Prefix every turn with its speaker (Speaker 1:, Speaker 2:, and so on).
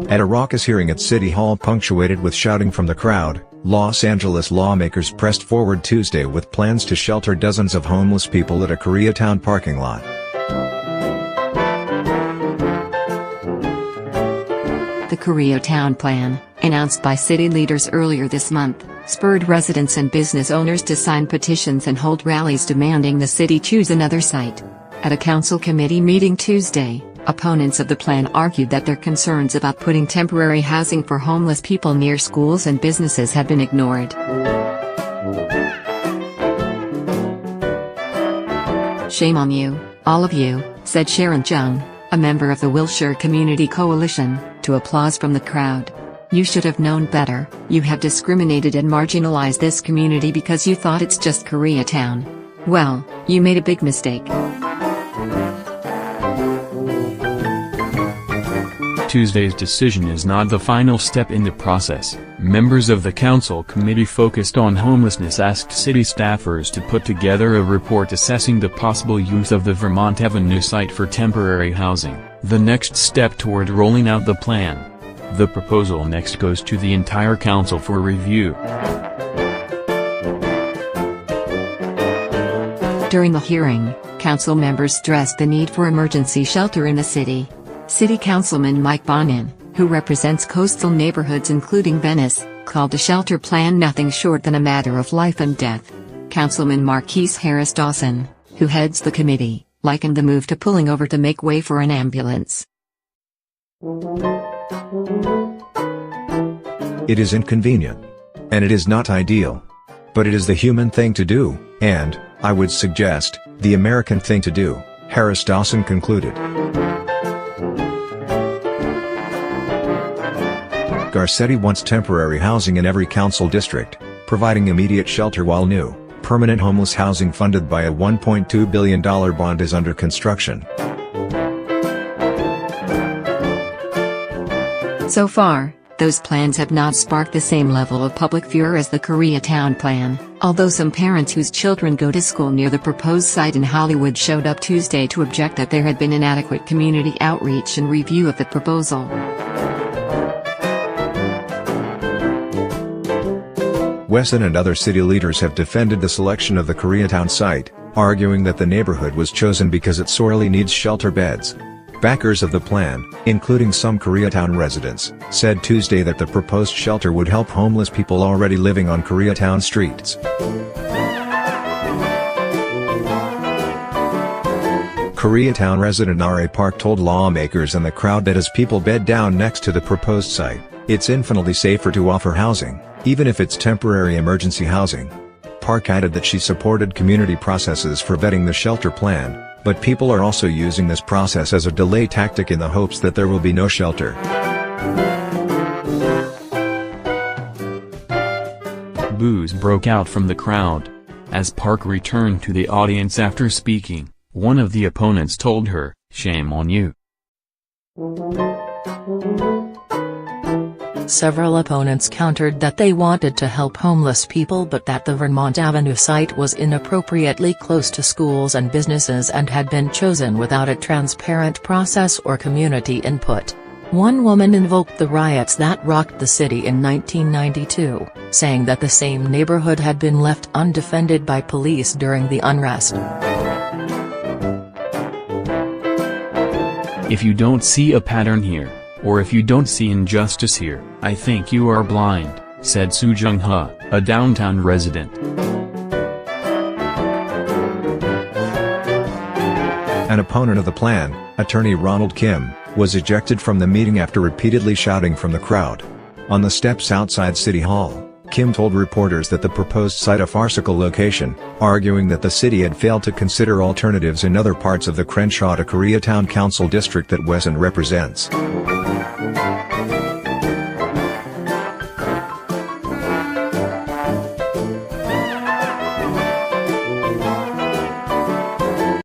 Speaker 1: At a raucous hearing at City Hall punctuated with shouting from the crowd, Los Angeles lawmakers pressed forward Tuesday with plans to shelter dozens of homeless people at a Koreatown parking lot.
Speaker 2: The Koreatown plan, announced by city leaders earlier this month, spurred residents and business owners to sign petitions and hold rallies demanding the city choose another site. At a council committee meeting Tuesday, opponents of the plan argued that their concerns about putting temporary housing for homeless people near schools and businesses had been ignored. "Shame on you, all of you," said Sharon Jung, a member of the Wilshire Community Coalition, to applause from the crowd. "You should have known better. You have discriminated and marginalized this community because you thought it's just Koreatown. Well, you made a big mistake."
Speaker 3: Tuesday's decision is not the final step in the process. Members of the council committee focused on homelessness asked city staffers to put together a report assessing the possible use of the Vermont Avenue site for temporary housing, the next step toward rolling out the plan. The proposal next goes to the entire council for review.
Speaker 2: During the hearing, council members stressed the need for emergency shelter in the city. City Councilman Mike Bonin, who represents coastal neighborhoods including Venice, called the shelter plan nothing short than a matter of life and death. Councilman Marquise Harris Dawson, who heads the committee, likened the move to pulling over to make way for an ambulance.
Speaker 1: It is inconvenient. And it is not ideal. But it is the human thing to do, and, I would suggest, the American thing to do, Harris Dawson concluded. Garcetti wants temporary housing in every council district, providing immediate shelter while new, permanent homeless housing funded by a $1.2 billion bond is under construction.
Speaker 2: So far, those plans have not sparked the same level of public furor as the Koreatown plan, although some parents whose children go to school near the proposed site in Hollywood showed up Tuesday to object that there had been inadequate community outreach and review of the proposal.
Speaker 1: Wesson and other city leaders have defended the selection of the Koreatown site, arguing that the neighborhood was chosen because it sorely needs shelter beds. Backers of the plan, including some Koreatown residents, said Tuesday that the proposed shelter would help homeless people already living on Koreatown streets. Koreatown resident R.A. Park told lawmakers and the crowd that as people bed down next to the proposed site, it's infinitely safer to offer housing, even if it's temporary emergency housing. Park added that she supported community processes for vetting the shelter plan, but people are also using this process as a delay tactic in the hopes that there will be no shelter.
Speaker 3: Boos broke out from the crowd. As Park returned to the audience after speaking, one of the opponents told her, "Shame on you."
Speaker 4: Several opponents countered that they wanted to help homeless people but that the Vermont Avenue site was inappropriately close to schools and businesses and had been chosen without a transparent process or community input. One woman invoked the riots that rocked the city in 1992, saying that the same neighborhood had been left undefended by police during the unrest.
Speaker 3: "If you don't see a pattern here, or if you don't see injustice here, I think you are blind," said Soo Jung-ha, a downtown resident.
Speaker 1: An opponent of the plan, attorney Ronald Kim, was ejected from the meeting after repeatedly shouting from the crowd. On the steps outside City Hall, Kim told reporters that the proposed site a farcical location, arguing that the city had failed to consider alternatives in other parts of the Crenshaw to Koreatown Council district that Wesson represents.